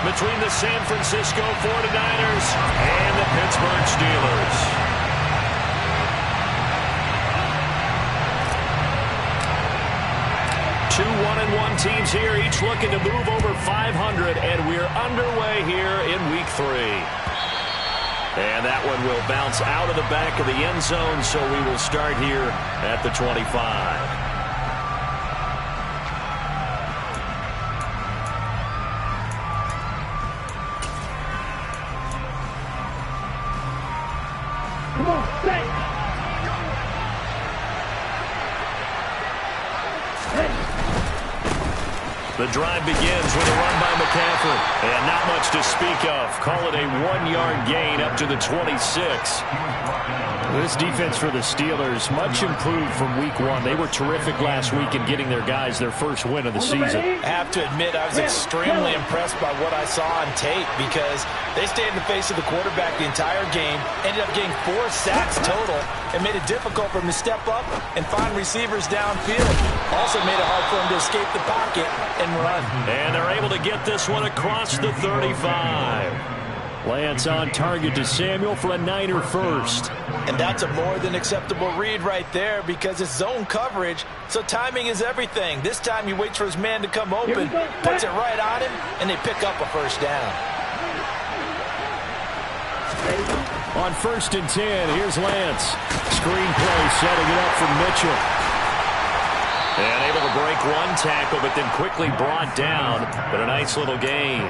Between the San Francisco 49ers and the Pittsburgh Steelers. Two 1-1 teams here, each looking to move over 500, and we're underway here in Week 3. And that one will bounce out of the back of the end zone, so we will start here at the 25. The drive begins with a run by McCaffrey. And not much to speak of. Call it a 1-yard gain up to the 26. This defense for the Steelers, much improved from Week 1. They were terrific last week in getting their guys their first win of the season. I have to admit, I was extremely impressed by what I saw on tape because they stayed in the face of the quarterback the entire game, ended up getting 4 sacks total, and made it difficult for him to step up and find receivers downfield. Also made it hard for him to escape the pocket and run. And they're able to get this one across the 35. Lance on target to Samuel for a Niner first. And that's a more than acceptable read right there because it's zone coverage, so timing is everything. This time he waits for his man to come open, puts it right on him, and they pick up a first down. On 1st and 10, here's Lance. Screen play setting it up for Mitchell. And able to break one tackle, but then quickly brought down. But a nice little gain.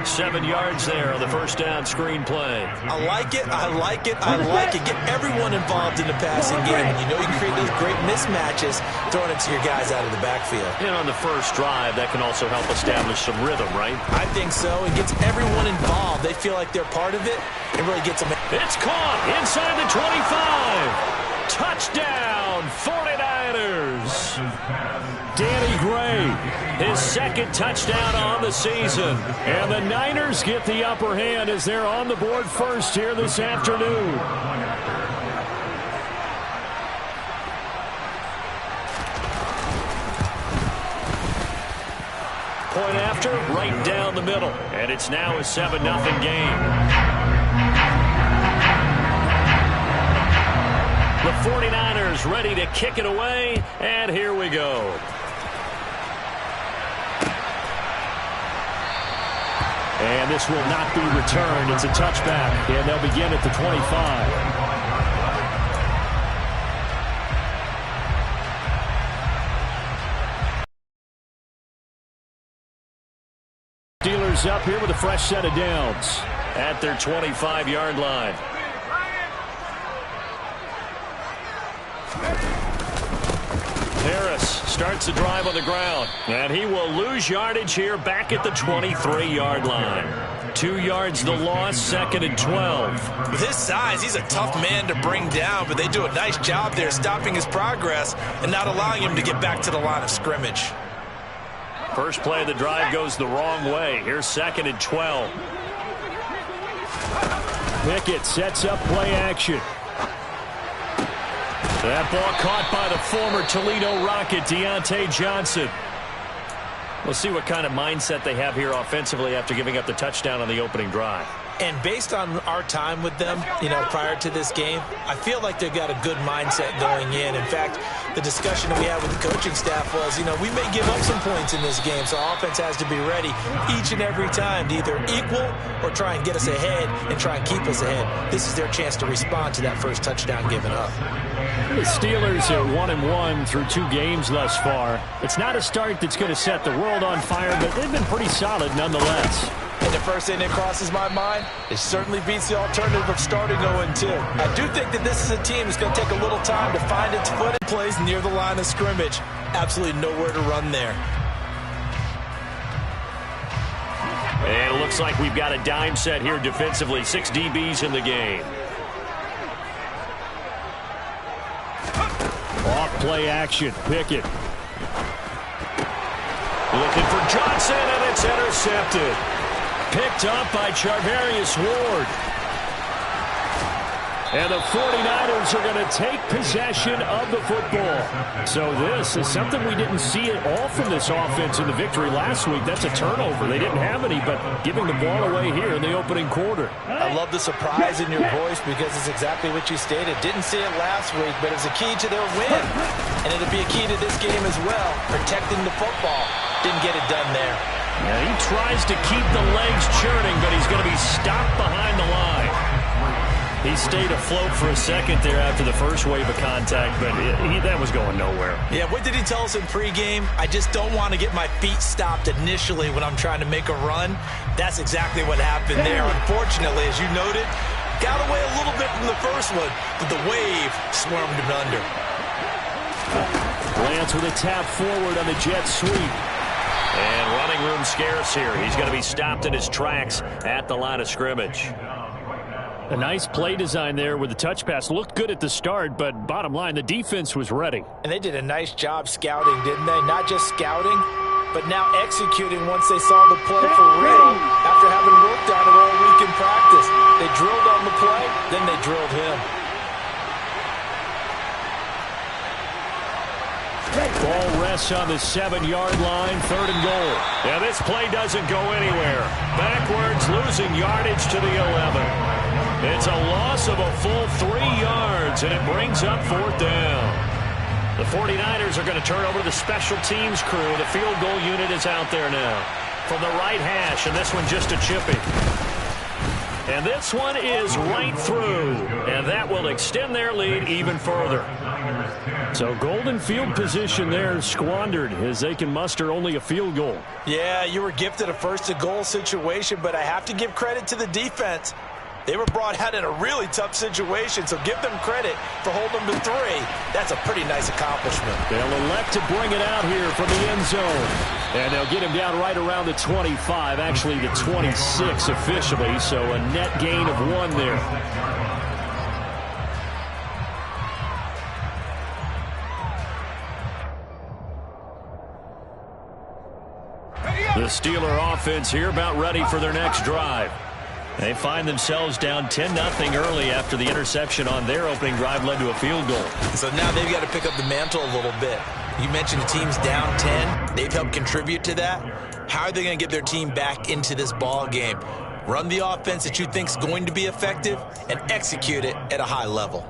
7 yards there on the first down screen play. I like it, I like it, I like it. Get everyone involved in the passing game. And you know you can create those great mismatches throwing it to your guys out of the backfield. And on the first drive, that can also help establish some rhythm, right? I think so. It gets everyone involved. They feel like they're part of it. It really gets them. It's caught inside the 25. Touchdown, 49ers. Danny Gray, his second touchdown on the season. And the Niners get the upper hand as they're on the board first here this afternoon. Point after, right down the middle. And it's now a 7-0 game. The 49ers ready to kick it away, and here we go. And this will not be returned. It's a touchback, and they'll begin at the 25. Steelers up here with a fresh set of downs. At their 25-yard line. Harris starts the drive on the ground, and he will lose yardage here back at the 23-yard line. 2 yards the loss, 2nd and 12. With his size, he's a tough man to bring down, but they do a nice job there stopping his progress and not allowing him to get back to the line of scrimmage. First play of the drive goes the wrong way. Here's 2nd and 12. Pickett sets up play action. That ball caught by the former Toledo Rocket, Deontay Johnson. We'll see what kind of mindset they have here offensively after giving up the touchdown on the opening drive. And based on our time with them, prior to this game, I feel like they've got a good mindset going in. In fact, the discussion that we had with the coaching staff was, we may give up some points in this game, so our offense has to be ready each and every time to either equal or try and get us ahead and try and keep us ahead. This is their chance to respond to that first touchdown given up. The Steelers are 1-1 through 2 games thus far. It's not a start that's going to set the world on fire, but they've been pretty solid nonetheless. And the first thing that crosses my mind, it certainly beats the alternative of starting 0-2. I do think that this is a team that's going to take a little time to find its foot and plays near the line of scrimmage. Absolutely nowhere to run there. And it looks like we've got a dime set here defensively. 6 DBs in the game. Off play action. Pickett. Looking for Johnson, and it's intercepted. Picked up by Charvarius Ward. And the 49ers are going to take possession of the football. So this is something we didn't see at all from this offense in the victory last week. That's a turnover. They didn't have any, but giving the ball away here in the opening quarter. I love the surprise in your voice because it's exactly what you stated. Didn't see it last week, but it was a key to their win. And it'll be a key to this game as well, protecting the football. Didn't get it done there. Yeah, he tries to keep the legs churning, but he's going to be stopped behind the line. He stayed afloat for a second there after the first wave of contact, but that was going nowhere. Yeah, what did he tell us in pregame? I just don't want to get my feet stopped initially when I'm trying to make a run. That's exactly what happened there. Unfortunately, as you noted, got away a little bit from the first one, but the wave swarmed him under. Lance with a tap forward on the jet sweep. And running room scarce here. He's going to be stopped in his tracks at the line of scrimmage. A nice play design there with the touch pass. Looked good at the start, but bottom line, the defense was ready. And they did a nice job scouting, didn't they? Not just scouting, but now executing once they saw the play for real after having worked on it all week in practice. They drilled on the play, then they drilled him. Ball rests on the 7-yard line, 3rd and goal. Yeah, this play doesn't go anywhere. Backwards, losing yardage to the 11. It's a loss of a full 3 yards, and it brings up 4th down. The 49ers are going to turn over to the special teams crew. The field goal unit is out there now from the right hash, and this one just a chippy. And this one is right through, and that will extend their lead even further. So golden field position there squandered as they can muster only a field goal. Yeah, you were gifted a first-to-goal situation, but I have to give credit to the defense. They were brought out in a really tough situation, so give them credit for holding them to 3. That's a pretty nice accomplishment. They'll elect to bring it out here from the end zone. And they'll get him down right around the 25, actually the 26 officially, so a net gain of 1 there. The Steeler offense here about ready for their next drive. They find themselves down 10-0 early after the interception on their opening drive led to a field goal. So now they've got to pick up the mantle a little bit. You mentioned the team's down 10. They've helped contribute to that. How are they going to get their team back into this ball game? Run the offense that you think is going to be effective and execute it at a high level.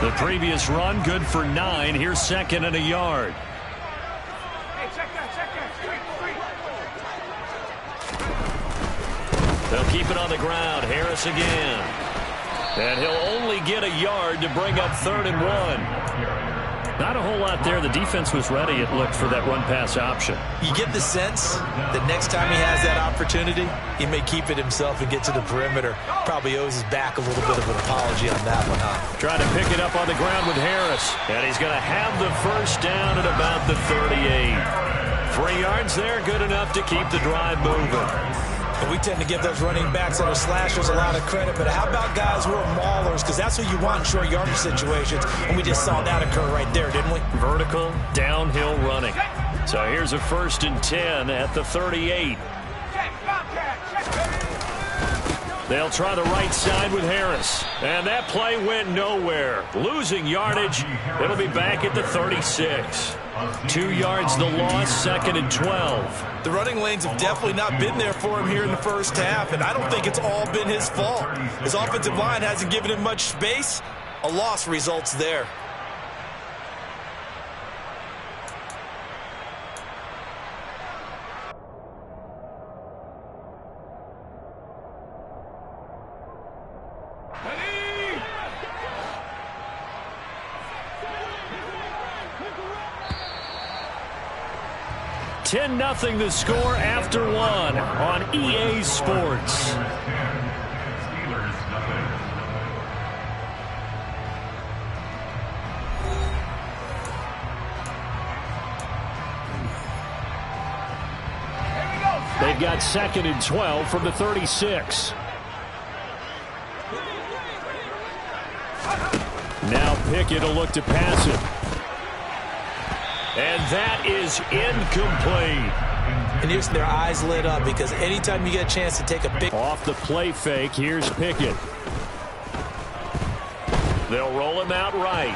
The previous run good for 9. Here's 2nd and a yard. They'll keep it on the ground. Harris again. And he'll only get a yard to bring up 3rd and 1. Not a whole lot there. The defense was ready, it looked, for that run-pass option. You get the sense that next time he has that opportunity, he may keep it himself and get to the perimeter. Probably owes his back a little bit of an apology on that one, huh? Trying to pick it up on the ground with Harris. And he's going to have the first down at about the 38. 3 yards there, good enough to keep the drive moving. And we tend to give those running backs that are slashers a lot of credit, but how about guys who are maulers? Because that's who you want in short yardage situations, and we just saw that occur right there, didn't we? Vertical, downhill running. So here's a 1st and 10 at the 38. They'll try the right side with Harris. And that play went nowhere. Losing yardage. It'll be back at the 36. 2 yards the loss, 2nd and 12. The running lanes have definitely not been there for him here in the first half, and I don't think it's all been his fault. His offensive line hasn't given him much space. A loss results there. Ten 10-0 the score after 1 on EA Sports. They've got 2nd and 12 from the 36. Now Pickett will look to pass it. And that is incomplete. and here's their eyes lit up because anytime you get a chance to take a big... Off the play fake, here's Pickett. They'll roll him out right.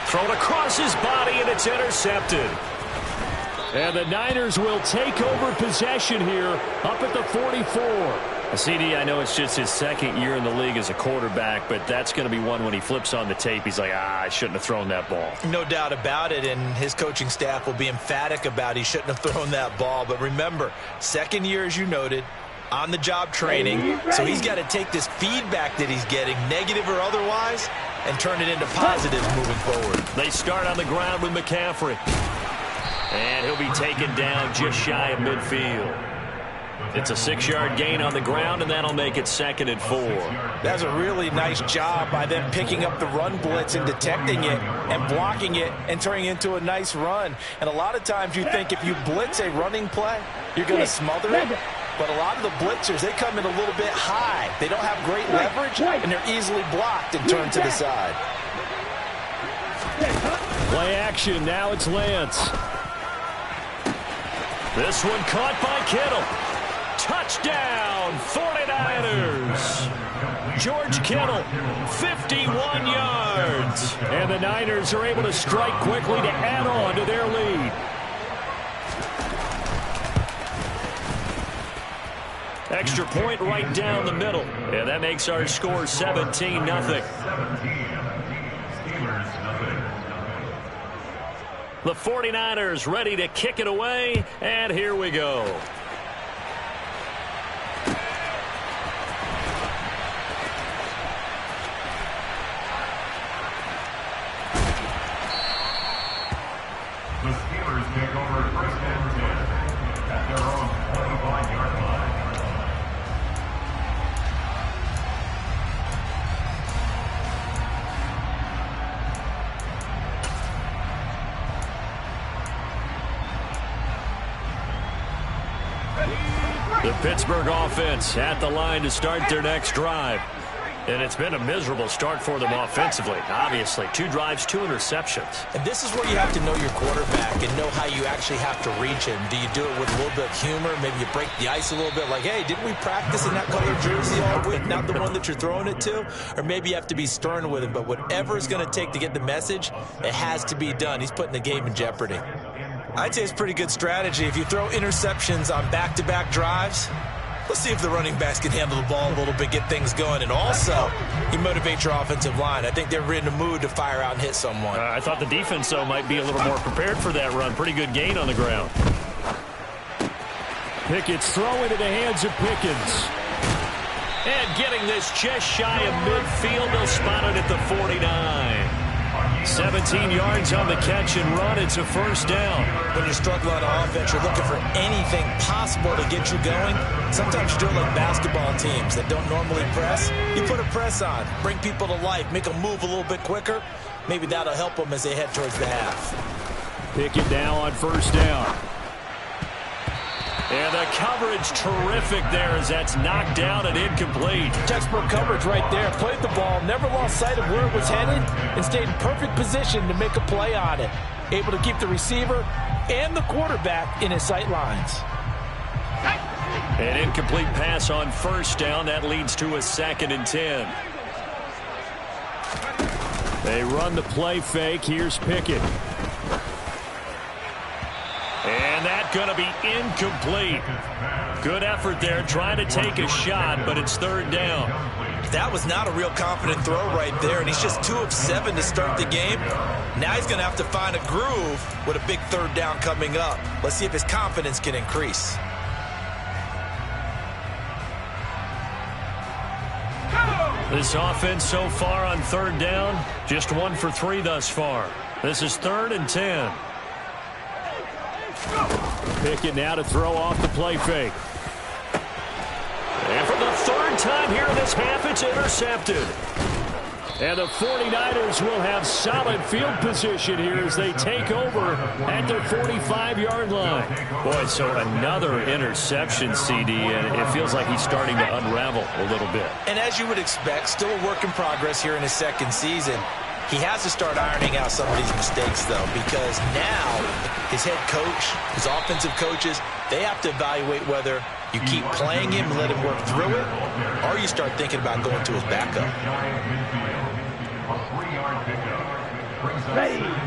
Thrown across his body, and it's intercepted. And the Niners will take over possession here up at the 44. CD, I know it's just his second year in the league as a quarterback, but that's going to be one when he flips on the tape. He's like, I shouldn't have thrown that ball. No doubt about it, and his coaching staff will be emphatic about he shouldn't have thrown that ball. But remember, second year, as you noted, on-the-job training, so he's got to take this feedback that he's getting, negative or otherwise, and turn it into positives moving forward. They start on the ground with McCaffrey. And he'll be taken down just shy of midfield. It's a 6-yard gain on the ground, and that'll make it 2nd and 4. That's a really nice job by them picking up the run blitz and detecting it and blocking it and turning it into a nice run. And a lot of times you think if you blitz a running play, you're going to smother it. But a lot of the blitzers, they come in a little bit high. They don't have great leverage, and they're easily blocked and turned to the side. Play action. Now it's Lance. This one caught by Kittle. Touchdown, 49ers. George Kittle, 51 yards. And the Niners are able to strike quickly to add on to their lead. Extra point right down the middle. And that makes our score 17-0. The 49ers ready to kick it away, and here we go. The Steelers take over 1st and 10 at their own 25-yard line. The Pittsburgh offense at the line to start their next drive. And it's been a miserable start for them offensively, obviously. 2 drives, 2 interceptions. And this is where you have to know your quarterback and know how you actually have to reach him. Do you do it with a little bit of humor? Maybe you break the ice a little bit like, hey, didn't we practice in that color jersey all week, not the one that you're throwing it to? Or maybe you have to be stern with him. But whatever it's going to take to get the message, it has to be done. He's putting the game in jeopardy. I'd say it's pretty good strategy. If you throw interceptions on back-to-back drives, let's see if the running backs can handle the ball a little bit, get things going. And also, you motivate your offensive line. I think they're in the mood to fire out and hit someone. I thought the defense, though, might be a little more prepared for that run. Pretty good gain on the ground. Pickett's throw into the hands of Pickens. And getting this just shy of midfield, they'll spot it at the 49. 17 yards on the catch and run. It's a 1st down. When you're struggling on offense, you're looking for anything possible to get you going. Sometimes you do it like basketball teams that don't normally press. You put a press on, bring people to life, make them move a little bit quicker. Maybe that'll help them as they head towards the half. Pickett now on 1st down. And the coverage terrific there as that's knocked down and incomplete. Textbook coverage right there. Played the ball, never lost sight of where it was headed, and stayed in perfect position to make a play on it. Able to keep the receiver and the quarterback in his sight lines. An incomplete pass on 1st down. That leads to a 2nd and 10. They run the play fake. Here's Pickett. And that's going to be incomplete. Good effort there, trying to take a shot, but it's 3rd down. That was not a real confident throw right there, and he's just 2 of 7 to start the game. Now he's going to have to find a groove with a big 3rd down coming up. Let's see if his confidence can increase. This offense so far on 3rd down, just 1 for 3 thus far. This is 3rd and 10. Pickett now to throw off the play fake. And for the 3rd time here in this half, it's intercepted. And the 49ers will have solid field position here as they take over at their 45-yard line. Boy, so another interception, CD, and it feels like he's starting to unravel a little bit. And as you would expect, still a work in progress here in his 2nd season. He has to start ironing out some of these mistakes, though, because now his head coach, his offensive coaches, they have to evaluate whether you keep playing him and let him work through it, or you start thinking about going to his backup.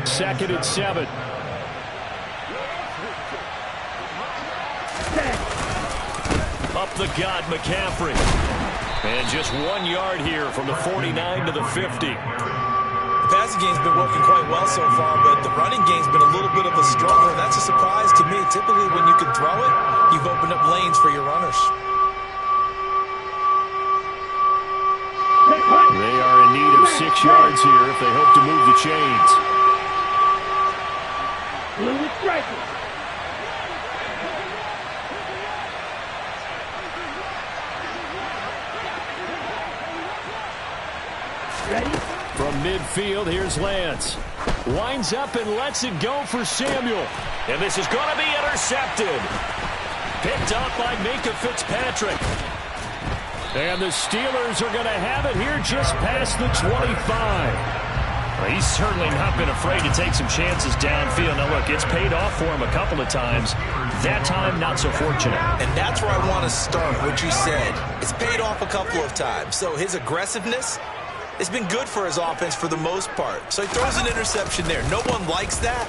2nd and 7. Up the gut, McCaffrey. And just 1 yard here from the 49 to the 50. The passing game's been working quite well so far, but the running game's been a little bit of a struggle, and that's a surprise to me. Typically, when you can throw it, you've opened up lanes for your runners. They are in need of 6 yards here if they hope to move the chains. From midfield, here's Lance. Winds up and lets it go for Samuel. And this is going to be intercepted. Picked up by Minkah Fitzpatrick. And the Steelers are going to have it here just past the 25. Well, he's certainly not been afraid to take some chances downfield. Now, look, it's paid off for him a couple of times. That time, not so fortunate. And that's where I want to start, what you said. It's paid off a couple of times. So his aggressiveness, it's been good for his offense for the most part. So he throws an interception there. No one likes that,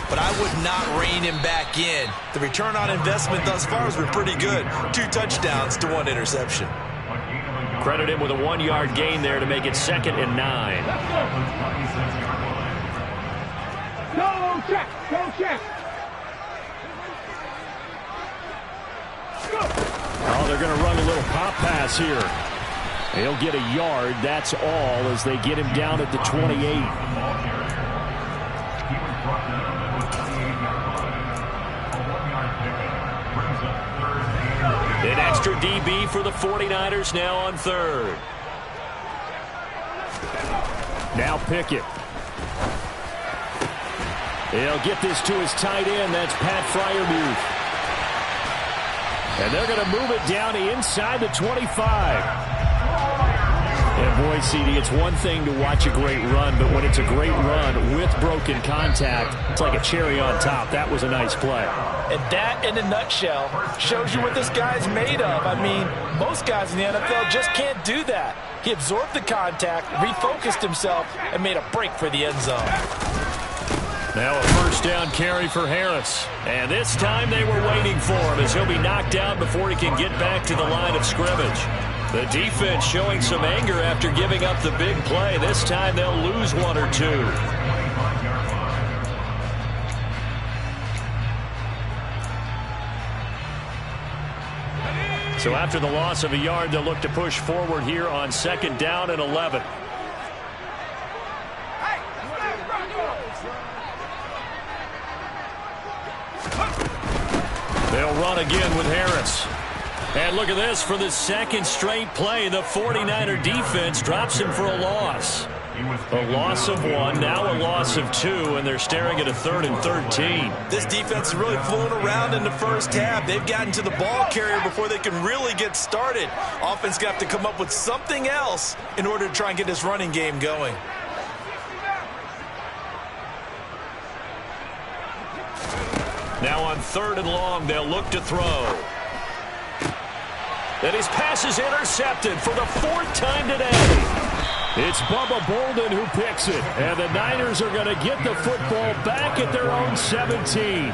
but I would not rein him back in. The return on investment thus far has been pretty good. 2 touchdowns to 1 interception. Credit him with a 1 yard gain there to make it 2nd and 9. Go check! Go check! Oh, they're going to run a little pop pass here. He'll get a yard, that's all, as they get him down at the 28. An extra DB for the 49ers now on 3rd. Now Pickett. He'll get this to his tight end, that's Pat Freiermuth. And they're going to move it down inside the 25. And boy, CD, it's one thing to watch a great run, but when it's a great run with broken contact, it's like a cherry on top. That was a nice play. And that, in a nutshell, shows you what this guy's made of. I mean, most guys in the NFL just can't do that. He absorbed the contact, refocused himself, and made a break for the end zone. Now a first down carry for Harris. And this time they were waiting for him as he'll be knocked out before he can get back to the line of scrimmage. The defense showing some anger after giving up the big play. This time they'll lose 1 or 2. So after the loss of a yard, they'll look to push forward here on 2nd down and 11. They'll run again with Harris. And look at this, for the 2nd straight play, the 49er defense drops him for a loss. A loss of 1, now a loss of 2, and they're staring at a 3rd and 13. This defense is really flown around in the first half. They've gotten to the ball carrier before they can really get started. Offense got to come up with something else in order to try and get this running game going. Now on 3rd and long, they'll look to throw. And his pass is intercepted for the 4th time today. It's Bubba Bolden who picks it. And the Niners are going to get the football back at their own 17.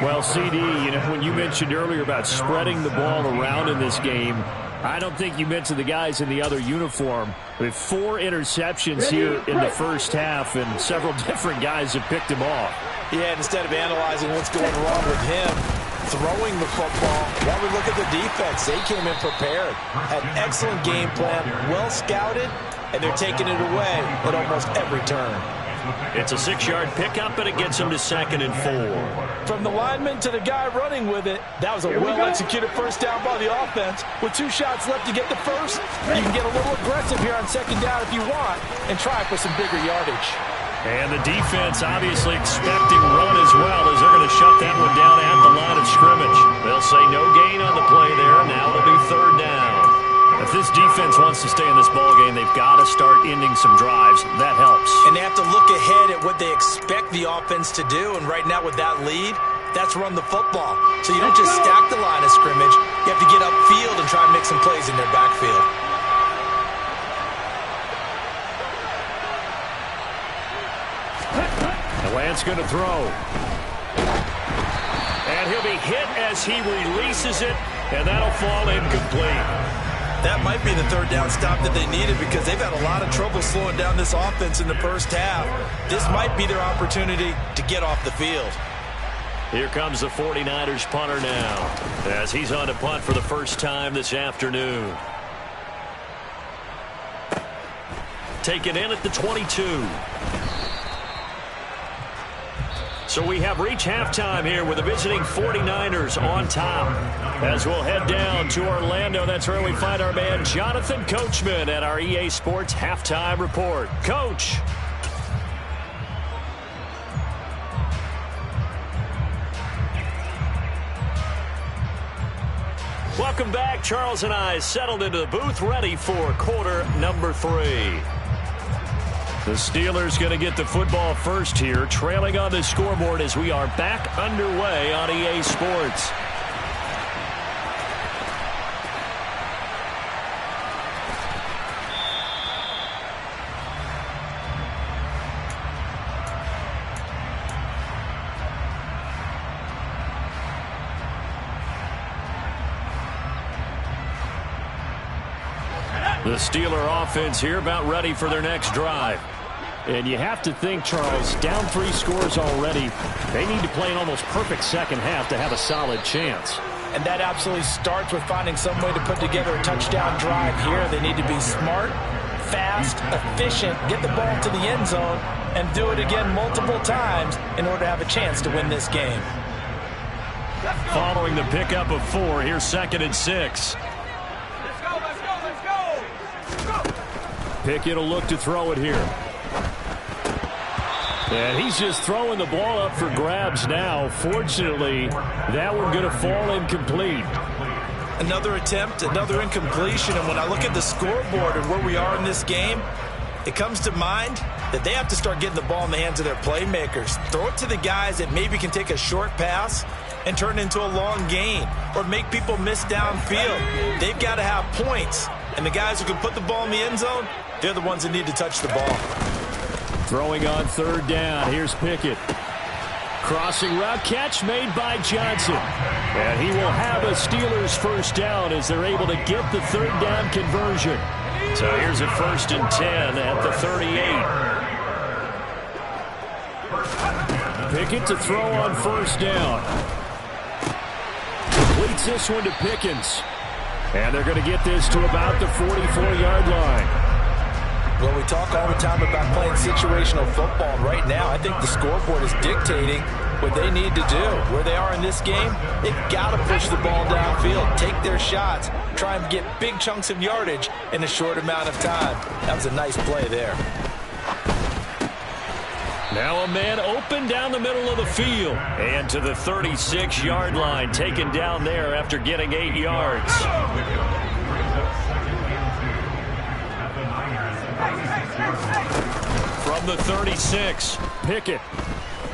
Well, CD, you know, when you mentioned earlier about spreading the ball around in this game, I don't think you mentioned the guys in the other uniform. With 4 interceptions here in the first half, and several different guys have picked him off. Yeah, and instead of analyzing what's going wrong with him, throwing the football, while we look at the defense, they came in prepared. Had an excellent game plan, well scouted, and they're taking it away at almost every turn. It's a 6-yard pickup, but it gets him to 2nd and 4. From the lineman to the guy running with it, that was a well-executed first down by the offense. With 2 shots left to get the first, you can get a little aggressive here on 2nd down if you want and try for some bigger yardage. And the defense obviously expecting run as well, as they're going to shut that one down at the line of scrimmage. They'll say no gain on the play there. Now it'll be 3rd down. If this this defense wants to stay in this ballgame, they've got to start ending some drives. That helps. And they have to look ahead at what they expect the offense to do. And right now with that lead, that's run the football. So you don't just stack the line of scrimmage. You have to get upfield and try and make some plays in their backfield. Lance going to throw. And he'll be hit as he releases it, and that'll fall incomplete. That might be the third down stop that they needed because they've had a lot of trouble slowing down this offense in the first half. This might be their opportunity to get off the field. Here comes the 49ers punter now as he's on to punt for the first time this afternoon. Taken in at the 22. So we have reached halftime here with the visiting 49ers on top. As we'll head down to Orlando, that's where we find our man Jonathan Coachman at our EA Sports Halftime Report. Coach. Welcome back. Charles and I settled into the booth ready for quarter number 3. The Steelers going to get the football first here, trailing on the scoreboard as we are back underway on EA Sports. The Steeler offense here about ready for their next drive. And you have to think, Charles, down 3 scores already. They need to play an almost perfect second half to have a solid chance. And that absolutely starts with finding some way to put together a touchdown drive here. They need to be smart, fast, efficient, get the ball to the end zone, and do it again multiple times in order to have a chance to win this game. Following the pickup of 4, here's 2nd and 6. Pickett will look to throw it here. And he's just throwing the ball up for grabs now. Fortunately, that one going to fall incomplete. Another attempt, another incompletion. And when I look at the scoreboard and where we are in this game, it comes to mind that they have to start getting the ball in the hands of their playmakers. Throw it to the guys that maybe can take a short pass and turn it into a long gain or make people miss downfield. They've got to have points. And the guys who can put the ball in the end zone, they're the ones that need to touch the ball. Throwing on 3rd down. Here's Pickett. Crossing route catch made by Johnson. And he will have a Steelers first down as they're able to get the 3rd down conversion. So here's a 1st and 10 at the 38. Pickett to throw on 1st down. Completes this one to Pickens. And they're going to get this to about the 44-yard line. Well, we talk all the time about playing situational football. Right now, I think the scoreboard is dictating what they need to do. Where they are in this game, they've got to push the ball downfield, take their shots, try and get big chunks of yardage in a short amount of time. That was a nice play there. Now a man open down the middle of the field. And to the 36-yard line, taken down there after getting 8 yards. From the 36, Pickett.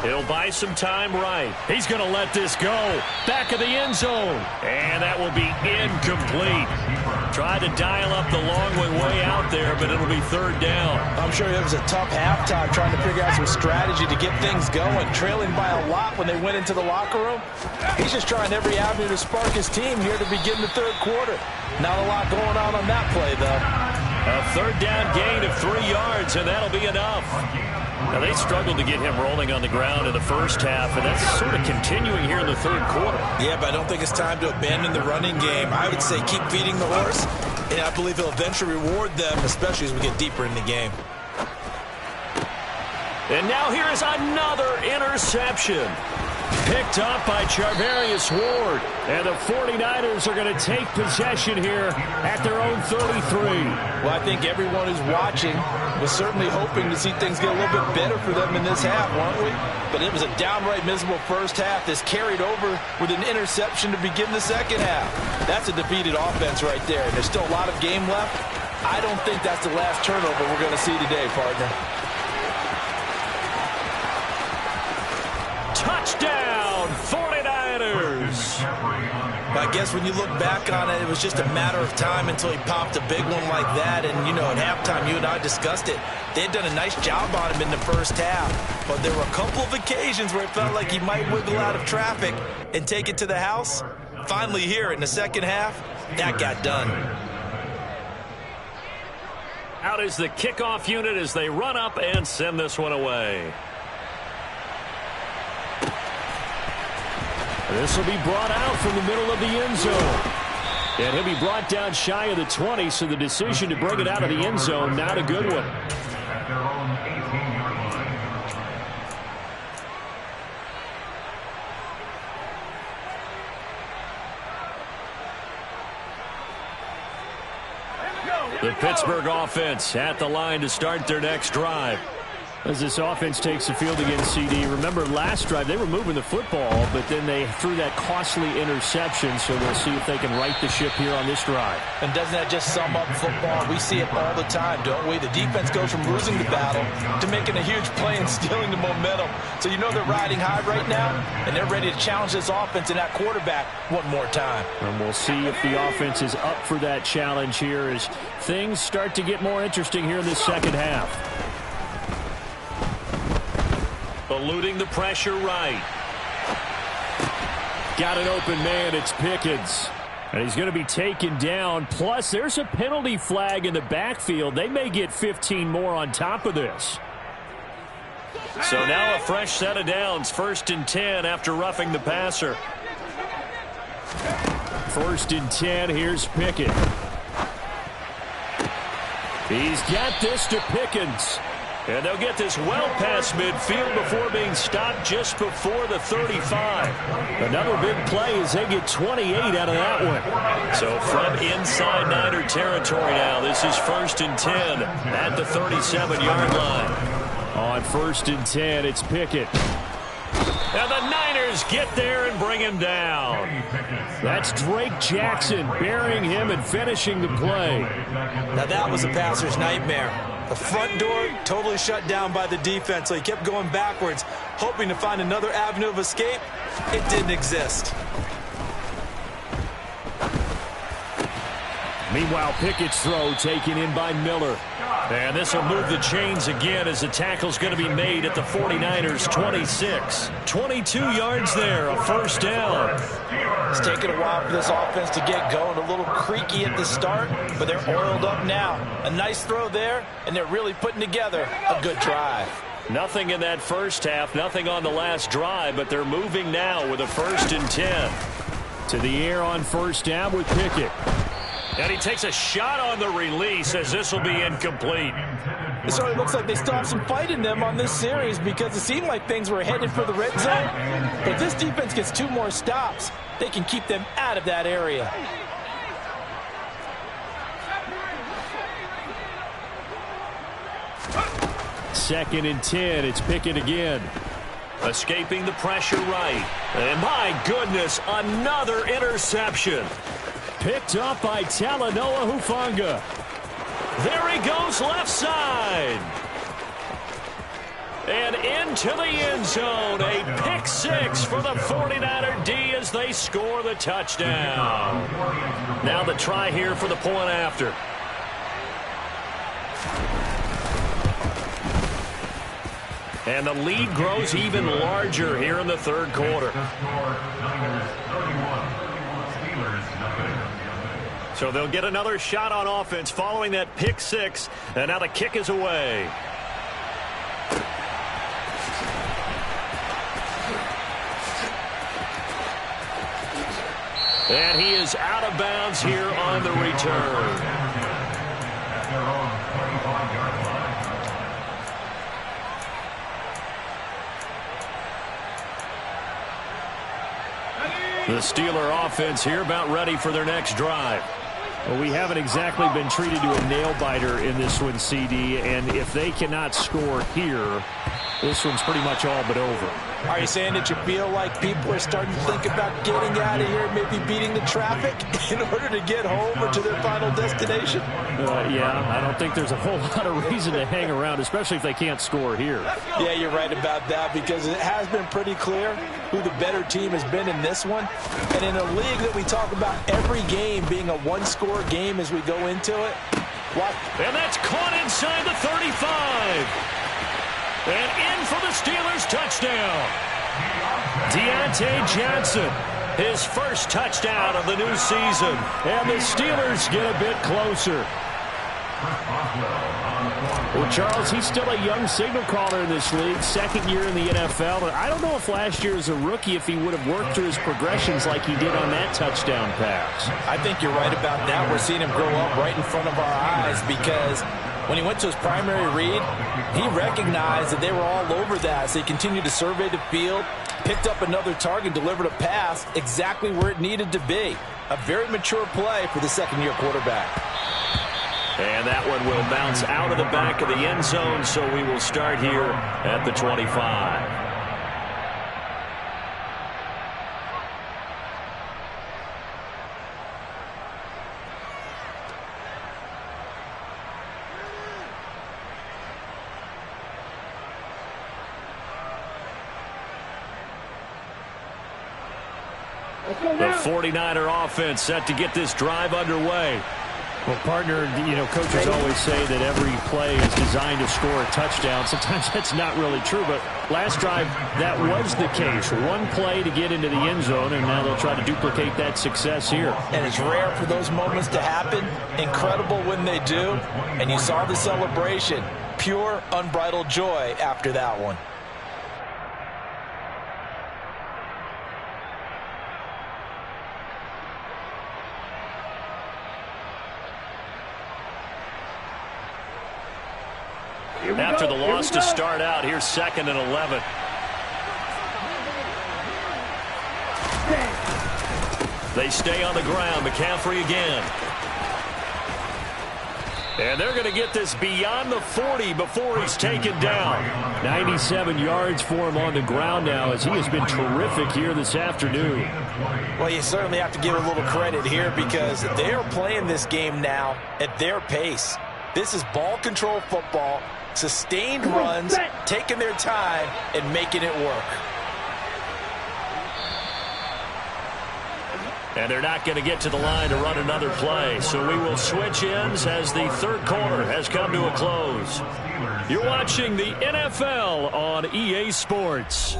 He'll buy some time right. He's going to let this go. Back of the end zone. And that will be incomplete. Tried to dial up the long way out there, but it'll be 3rd down. I'm sure it was a tough halftime trying to figure out some strategy to get things going. Trailing by a lot when they went into the locker room. He's just trying every avenue to spark his team here to begin the 3rd quarter. Not a lot going on that play, though. A 3rd down gain of 3 yards, and that'll be enough. Now, they struggled to get him rolling on the ground in the first half, and that's sort of continuing here in the 3rd quarter. Yeah, but I don't think it's time to abandon the running game. I would say keep feeding the horse, and I believe he'll eventually reward them, especially as we get deeper in the game. And now here is another interception. Picked up by Charvarius Ward. And the 49ers are going to take possession here at their own 33. Well, I think everyone who's watching was certainly hoping to see things get a little bit better for them in this half, weren't we? But it was a downright miserable first half. This carried over with an interception to begin the second half. That's a defeated offense right there. And there's still a lot of game left. I don't think that's the last turnover we're going to see today, partner. Touchdown, 49ers. I guess when you look back on it, it was just a matter of time until he popped a big one like that. And, you know, at halftime, you and I discussed it. They had done a nice job on him in the first half. But there were a couple of occasions where it felt like he might wiggle out of traffic and take it to the house. Finally here in the second half, that got done. Out is the kickoff unit as they run up and send this one away. This will be brought out from the middle of the end zone. And he'll be brought down shy of the 20, so the decision to bring it out of the end zone, not a good one. At their own 18-yard line. The Pittsburgh offense at the line to start their next drive. As this offense takes the field against CD, remember last drive they were moving the football, but then they threw that costly interception, so we'll see if they can right the ship here on this drive. And doesn't that just sum up football? We see it all the time, don't we? The defense goes from losing the battle to making a huge play and stealing the momentum. So you know they're riding high right now, and they're ready to challenge this offense and that quarterback one more time. And we'll see if the offense is up for that challenge here as things start to get more interesting here in this second half. Eluding the pressure right. Got an open man, it's Pickens. And he's going to be taken down. Plus, there's a penalty flag in the backfield. They may get 15 more on top of this. So now a fresh set of downs. 1st and 10 after roughing the passer. 1st and 10, here's Pickett. He's got this to Pickens. And they'll get this well past midfield before being stopped just before the 35. Another big play as they get 28 out of that one. So from inside Niner territory now, this is 1st and 10 at the 37-yard line. On 1st and 10, it's Pickett. And the Niners get there and bring him down. That's Drake Jackson burying him and finishing the play. Now that was a passer's nightmare. The front door totally shut down by the defense, so he kept going backwards, hoping to find another avenue of escape. It didn't exist. Meanwhile, Pickett's throw taken in by Miller. And this will move the chains again as the tackle's going to be made at the 49ers 26. 22 yards there, a 1st down. It's taken a while for this offense to get going. A little creaky at the start, but they're oiled up now. A nice throw there, and they're really putting together a good drive. Nothing in that first half, nothing on the last drive, but they're moving now with a 1st and 10. To the air on 1st down with Pickett. And he takes a shot on the release as this will be incomplete. It certainly looks like they still have some fight in them on this series because it seemed like things were headed for the red zone. But if this defense gets 2 more stops, they can keep them out of that area. Second and 10, it's Pickett again. Escaping the pressure right. And my goodness, another interception. Picked up by Talanoa Hufanga. There he goes left side. And into the end zone. A pick 6 for the 49er D as they score the touchdown. Now the try here for the point after. And the lead grows even larger here in the 3rd quarter. So they'll get another shot on offense following that pick 6. And now the kick is away. And he is out of bounds here on the return. The Steeler offense here about ready for their next drive. Well, we haven't exactly been treated to a nail-biter in this one, CD, and if they cannot score here, this one's pretty much all but over. Are you saying that you feel like people are starting to think about getting out of here, maybe beating the traffic in order to get home or to their final destination? Yeah, I don't think there's a whole lot of reason to hang around, especially if they can't score here. Yeah, you're right about that, because it has been pretty clear who the better team has been in this one. And in a league that we talk about every game being a one-score game as we go into it. Watch. And that's caught inside the 35. And in for the Steelers touchdown. Deontay Johnson, his first touchdown of the new season. And the Steelers get a bit closer. Well, Charles, he's still a young signal caller in this league, second year in the NFL. And I don't know if last year as a rookie, if he would have worked through his progressions like he did on that touchdown pass. I think you're right about that. We're seeing him grow up right in front of our eyes, because when he went to his primary read, he recognized that they were all over that. So he continued to survey the field, picked up another target, delivered a pass exactly where it needed to be. A very mature play for the second-year quarterback. And that one will bounce out of the back of the end zone, so we will start here at the 25. The 49er offense set to get this drive underway. Well, partner, coaches always say that every play is designed to score a touchdown. Sometimes that's not really true, but last drive, that was the case. One play to get into the end zone, and now they'll try to duplicate that success here. And it's rare for those moments to happen. Incredible when they do. And you saw the celebration. Pure, unbridled joy after that one. After the loss to start out, here's 2nd and 11. They stay on the ground. McCaffrey again. And they're going to get this beyond the 40 before he's taken down. 97 yards for him on the ground now, as he has been terrific here this afternoon. Well, you certainly have to give a little credit here, because they are playing this game now at their pace. This is ball control football. Sustained runs, taking their time, and making it work. And they're not going to get to the line to run another play. So we will switch ends as the third quarter has come to a close. You're watching the NFL on EA Sports.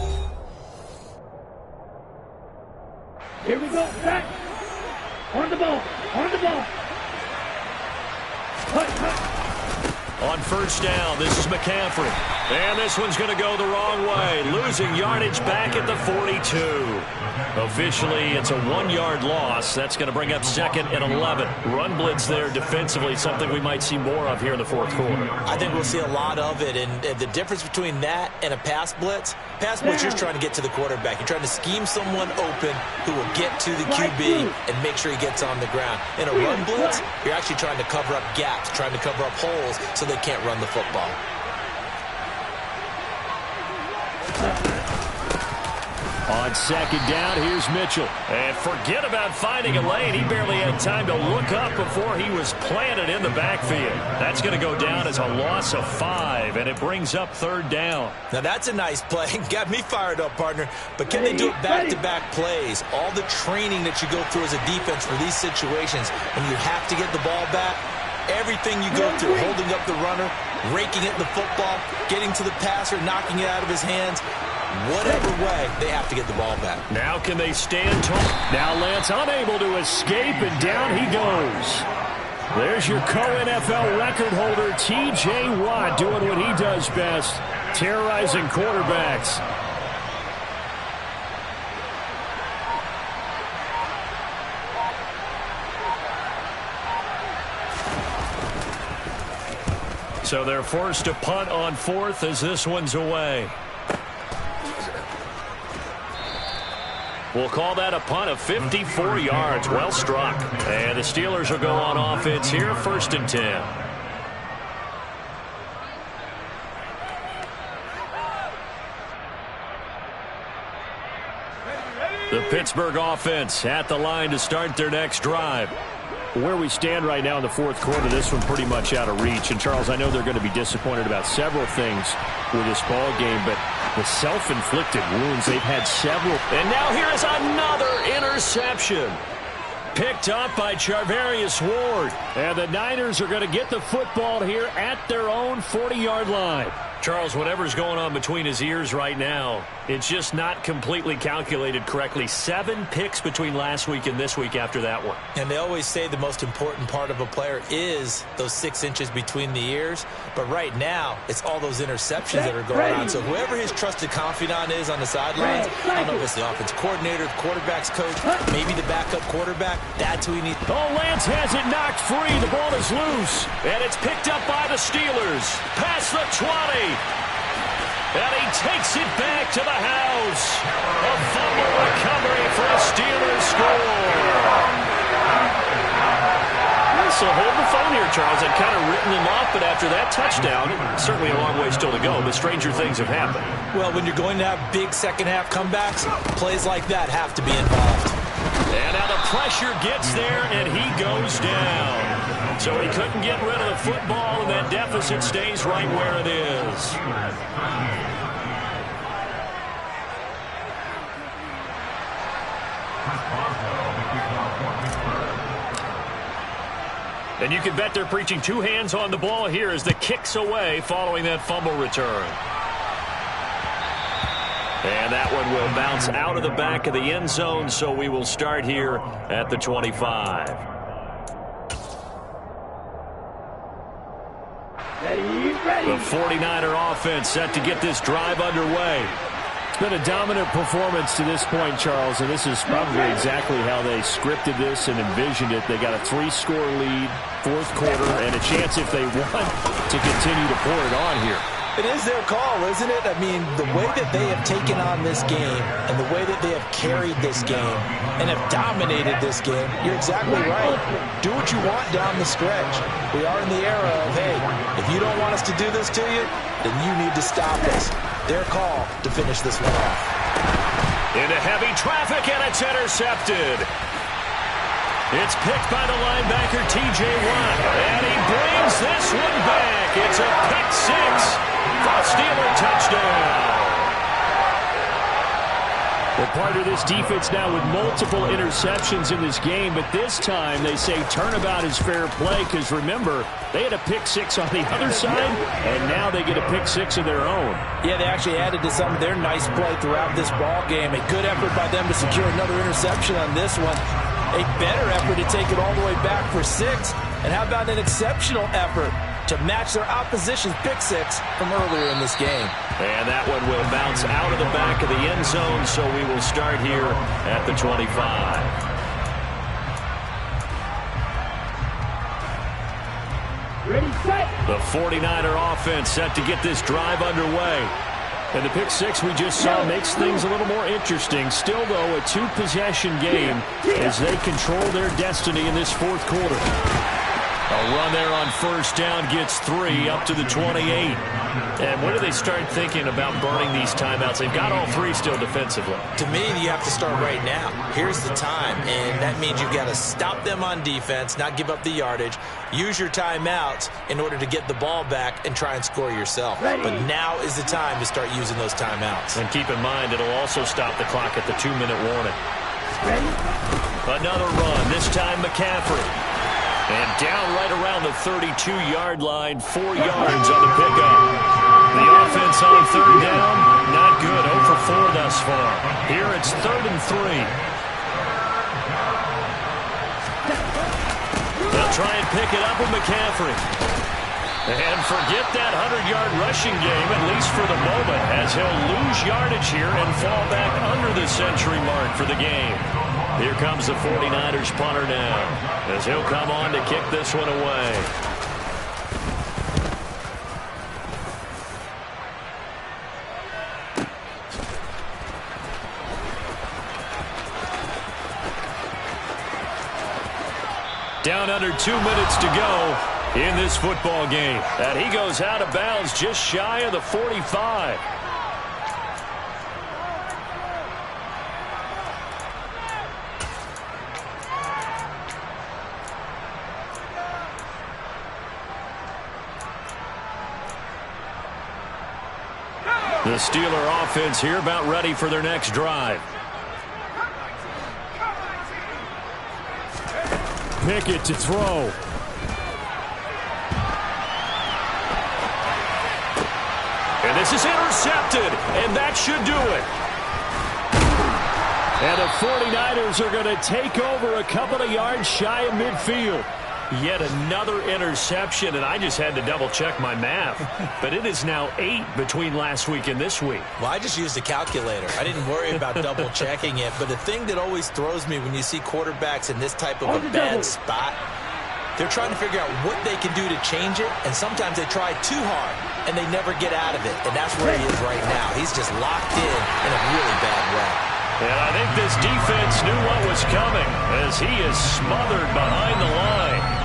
Here we go, back. On the ball, on the ball. Cut. On first down, this is McCaffrey. And this one's going to go the wrong way. Losing yardage back at the 42. Officially, it's a 1-yard loss. That's going to bring up 2nd and 11. Run blitz there defensively, something we might see more of here in the fourth quarter. I think we'll see a lot of it. And the difference between that and a pass blitz, you're just trying to get to the quarterback. You're trying to scheme someone open who will get to the QB and make sure he gets on the ground. In a run blitz, you're actually trying to cover up gaps, trying to cover up holes so they can't run the football. On second down, here's Mitchell. And forget about finding a lane. He barely had time to look up before he was planted in the backfield. That's going to go down as a loss of 5, and it brings up 3rd down. Now, that's a nice play. Got me fired up, partner. But can they do it back-to-back plays? All the training that you go through as a defense for these situations, when you have to get the ball back, everything you go through, holding up the runner, raking it in the football, getting to the passer, knocking it out of his hands, whatever way, they have to get the ball back. Now can they stand tall? Now Lance unable to escape, and down he goes. There's your co-NFL record holder, T.J. Watt, doing what he does best, terrorizing quarterbacks. So they're forced to punt on 4th as this one's away. We'll call that a punt of 54 yards. Well struck. And the Steelers will go on offense here, 1st and 10. The Pittsburgh offense at the line to start their next drive. Where we stand right now in the 4th quarter, this one pretty much out of reach. And, Charles, I know they're going to be disappointed about several things with this ball game, but the self-inflicted wounds, they've had several. And now here is another interception. Picked up by Charvarius Ward. And the Niners are going to get the football here at their own 40-yard line. Charles, whatever's going on between his ears right now, it's just not completely calculated correctly. 7 picks between last week and this week after that one. And they always say the most important part of a player is those 6 inches between the ears. But right now, it's all those interceptions that are going on. So whoever his trusted confidant is on the sidelines, I don't know if it's the offense coordinator, the quarterback's coach, maybe the backup quarterback, that's who he needs. Oh, Lance has it knocked free. The ball is loose. And it's picked up by the Steelers. Past the 20. And he takes it back to the house. A fumble recovery for a Steelers score. So hold the phone here, Charles. I'd kind of written them off, but after that touchdown, certainly a long way still to go, but stranger things have happened. Well, when you're going to have big second-half comebacks, plays like that have to be involved. And now the pressure gets there, and he goes down. So he couldn't get rid of the football, and that deficit stays right where it is. And you can bet they're preaching 2 hands on the ball here as the kick's away following that fumble return. And that one will bounce out of the back of the end zone, so we will start here at the 25. The 49er offense set to get this drive underway. It's been a dominant performance to this point, Charles, and this is probably exactly how they scripted this and envisioned it. They got a 3-score lead, 4th quarter, and a chance if they want to continue to pour it on here. It is their call, isn't it? I mean, the way that they have taken on this game and the way that they have carried this game and have dominated this game, you're exactly right. Do what you want down the stretch. We are in the era of, hey, if you don't want us to do this to you, then you need to stop us. Their call to finish this one off. Into heavy traffic, and it's intercepted. It's picked by the linebacker, T.J. Watt, and he brings this one back. It's a pick 6. A Steeler touchdown. Well, part of this defense now with multiple interceptions in this game, but this time they say turnabout is fair play because, remember, they had a pick 6 on the other side, and now they get a pick 6 of their own. Yeah, they actually added to some of their nice play throughout this ball game. A good effort by them to secure another interception on this one. A better effort to take it all the way back for 6. And how about an exceptional effort to match their opposition's pick 6 from earlier in this game. And that one will bounce out of the back of the end zone, so we will start here at the 25. Ready, set. The 49er offense set to get this drive underway. And the pick 6 we just saw makes things a little more interesting. Still, though, a 2-possession game as they control their destiny in this 4th quarter. A run there on 1st down gets 3 up to the 28. And when do they start thinking about burning these timeouts? They've got all 3 still defensively. To me, you have to start right now. Here's the time, and that means you've got to stop them on defense, not give up the yardage, use your timeouts in order to get the ball back and try and score yourself. But now is the time to start using those timeouts. And keep in mind, it'll also stop the clock at the 2-minute warning. Another run, this time McCaffrey. And down right around the 32-yard line, 4 yards on the pickup. The offense on 3rd down, not good, 0 for 4 thus far. Here it's 3rd and 3. They'll try and pick it up with McCaffrey. And forget that 100-yard rushing game, at least for the moment, as he'll lose yardage here and fall back under the century mark for the game. Here comes the 49ers punter now, as he'll come on to kick this one away. Down under 2 minutes to go in this football game. And he goes out of bounds just shy of the 45. The Steeler offense here about ready for their next drive. Pickett to throw. And this is intercepted, and that should do it. And the 49ers are going to take over a couple of yards shy of midfield. Yet another interception, and I just had to double-check my math. But it is now 8 between last week and this week. Well, I just used a calculator. I didn't worry about double-checking it. But the thing that always throws me when you see quarterbacks in this type of a bad spot, they're trying to figure out what they can do to change it, and sometimes they try too hard, and they never get out of it. And that's where he is right now. He's just locked in a really bad way. And I think this defense knew what was coming as he is smothered behind the line.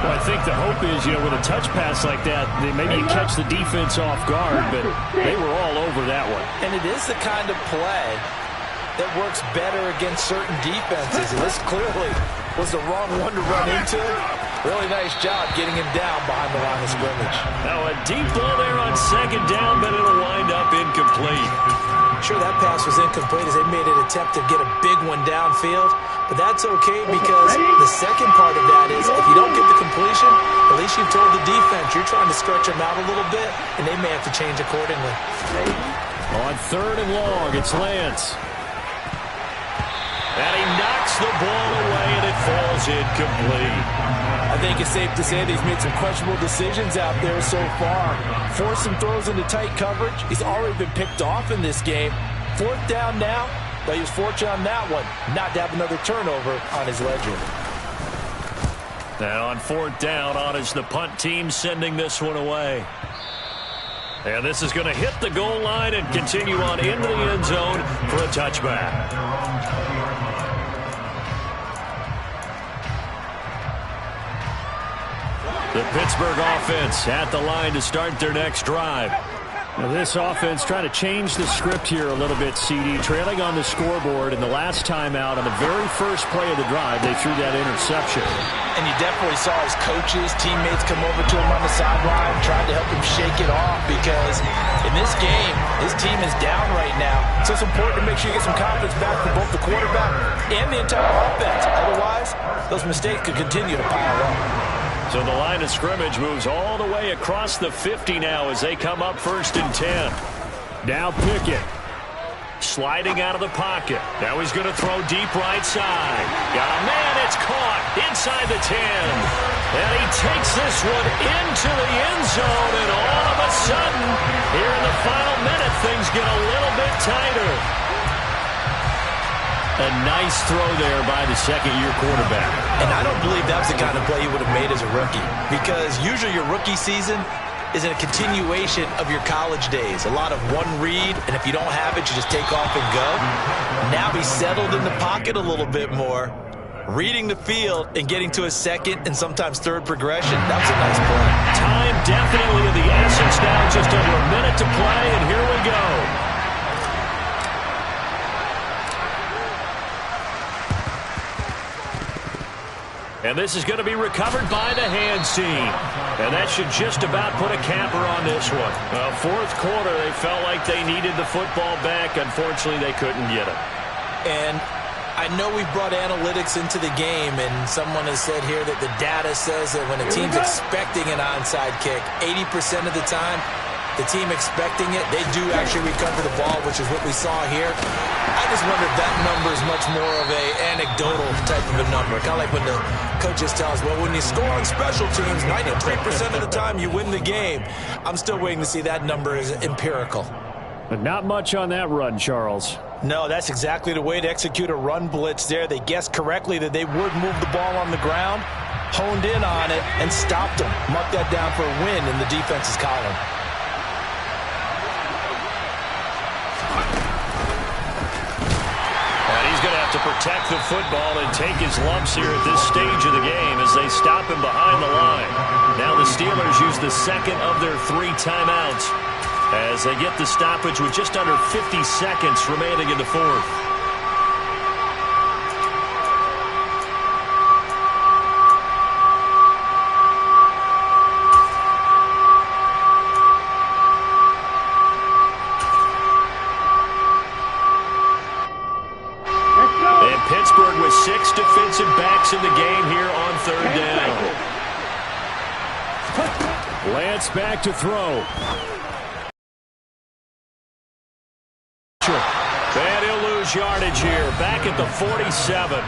Well, I think the hope is, with a touch pass like that, maybe you catch the defense off guard, but they were all over that one. And it is the kind of play that works better against certain defenses. And this clearly was the wrong one to run into. Really nice job getting him down behind the line of scrimmage. Now a deep ball there on second down, but it'll wind up incomplete. Sure, that pass was incomplete as they made an attempt to get a big one downfield. But that's okay because the second part of that is if you don't get the completion, at least you've told the defense you're trying to stretch them out a little bit, and they may have to change accordingly. On third and long, it's Lance. And he knocks the ball away, and it falls incomplete. I think it's safe to say that he's made some questionable decisions out there so far. Forced some throws into tight coverage. He's already been picked off in this game. Fourth down now. But he was fortunate on that one, not to have another turnover on his ledger. And on fourth down, on is the punt team sending this one away. And this is going to hit the goal line and continue on into the end zone for a touchback. The Pittsburgh offense at the line to start their next drive. Now this offense trying to change the script here a little bit, CD. Trailing on the scoreboard, and the last time out on the very first play of the drive, they threw that interception. And you definitely saw his coaches, teammates come over to him on the sideline, tried to help him shake it off because in this game, his team is down right now. So it's important to make sure you get some confidence back for both the quarterback and the entire offense. Otherwise, those mistakes could continue to pile up. So the line of scrimmage moves all the way across the 50 now as they come up 1st and 10. Now Pickett. Sliding out of the pocket. Now he's going to throw deep right side. Got a man, it's caught inside the 10. And he takes this one into the end zone, and all of a sudden, here in the final minute, things get a little bit tighter. A nice throw there by the second-year quarterback. And I don't believe that was the kind of play he would have made as a rookie, because usually your rookie season is a continuation of your college days. A lot of one read, and if you don't have it, you just take off and go. Now he's settled in the pocket a little bit more, reading the field and getting to a second and sometimes third progression. That was a nice play. Time definitely of the essence now, just under a minute to play, and here we go. And this is going to be recovered by the hands team. And that should just about put a capper on this one. Well, fourth quarter, they felt like they needed the football back. Unfortunately, they couldn't get it. And I know we've brought analytics into the game, and someone has said here that the data says that when a team's expecting an onside kick, 80% of the time, the team expecting it, they do actually recover the ball, which is what we saw here. I just wonder if that number is much more of a anecdotal type of a number. Kind of like when the coaches tell us, well, when you score on special teams, 93% of the time you win the game. I'm still waiting to see that number is empirical. But not much on that run, Charles. No, that's exactly the way to execute a run blitz there. They guessed correctly that they would move the ball on the ground, honed in on it, and stopped them. Mark that down for a win in the defense's column. to protect the football and take his lumps here at this stage of the game as they stop him behind the line. Now the Steelers use the second of their 3 timeouts as they get the stoppage with just under 50 seconds remaining in the fourth. Pittsburgh with 6 defensive backs in the game here on third down. Lance back to throw. And he'll lose yardage here. Back at the 47.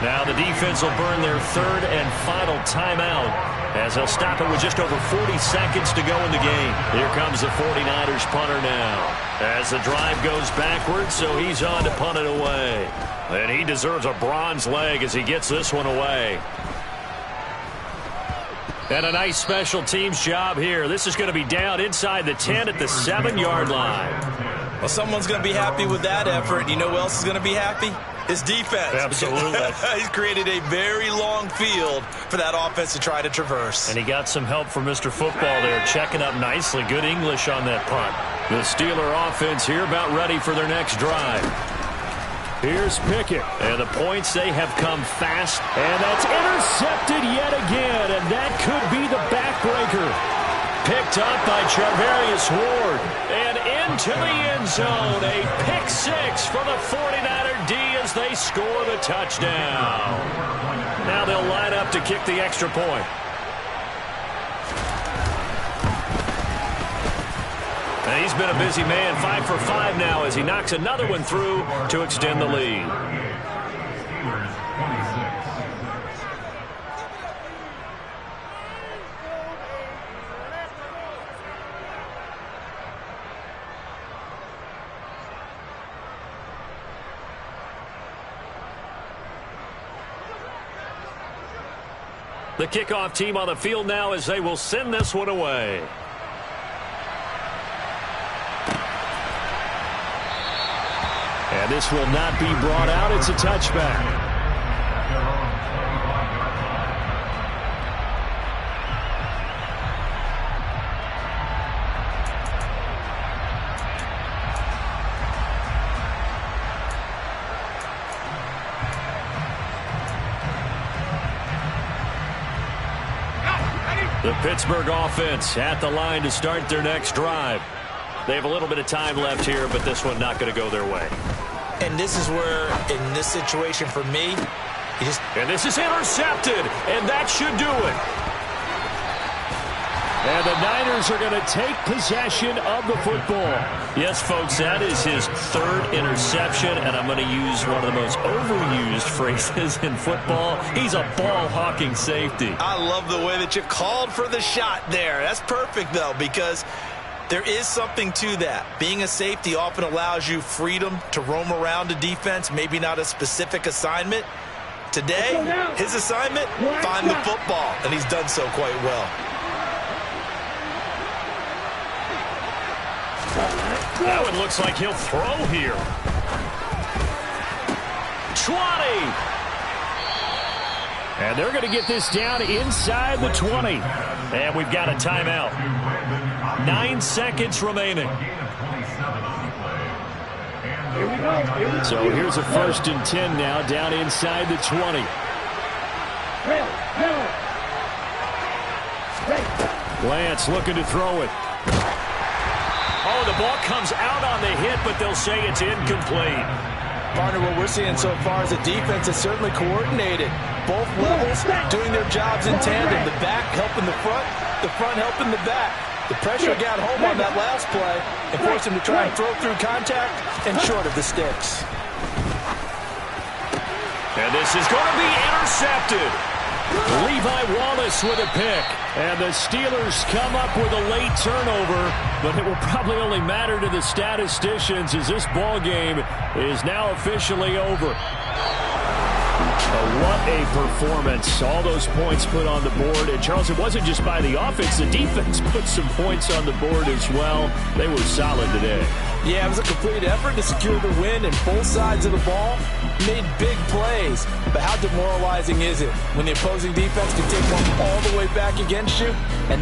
Now the defense will burn their third and final timeout as they'll stop it with just over 40 seconds to go in the game. Here comes the 49ers punter now as the drive goes backwards, so he's on to punt it away. And he deserves a bronze leg as he gets this one away. And a nice special teams job here. This is going to be down inside the 10 at the 7-yard line. Well, someone's going to be happy with that effort. You know who else is going to be happy? His defense. Absolutely. He's created a very long field for that offense to try to traverse. And he got some help from Mr. Football there, checking up nicely. Good English on that punt. The Steeler offense here about ready for their next drive. Here's Pickett. And the points, they have come fast. And that's intercepted yet again. And that could be the backbreaker. Picked up by Charvarius Ward. And into the end zone. A pick 6 for the 49er D as they score the touchdown. Now they'll line up to kick the extra point. And he's been a busy man, 5 for 5 now as he knocks another one through to extend the lead. The kickoff team on the field now as they will send this one away. And this will not be brought out. It's a touchback. The Pittsburgh offense at the line to start their next drive. They have a little bit of time left here, but this one not going to go their way. And this is where, in this situation for me, and this is intercepted, and that should do it. And the Niners are going to take possession of the football. Yes, folks, that is his third interception, and I'm going to use one of the most overused phrases in football. He's a ball-hawking safety. I love the way that you called for the shot there. That's perfect, though, because there is something to that. Being a safety often allows you freedom to roam around a defense, maybe not a specific assignment. Today, his assignment, find the football, and he's done so quite well. Now it looks like he'll throw here. 20. And they're going to get this down inside the 20. And we've got a timeout. 9 seconds remaining. So here's a 1st and 10 now, down inside the 20. Lance looking to throw it. Oh, the ball comes out on the hit, but they'll say it's incomplete. Partner, what we're seeing so far is a defense that's certainly coordinated. Both levels doing their jobs in tandem. The back helping the front helping the back. The pressure got home on that last play and forced him to try and throw through contact and short of the sticks. And this is going to be intercepted. Levi Wallace with a pick. And the Steelers come up with a late turnover, but it will probably only matter to the statisticians as this ball game is now officially over. What a performance. All those points put on the board. And, Charles, it wasn't just by the offense. The defense put some points on the board as well. They were solid today. Yeah, it was a complete effort to secure the win, and both sides of the ball made big plays. But how demoralizing is it when the opposing defense can take one all the way back against you and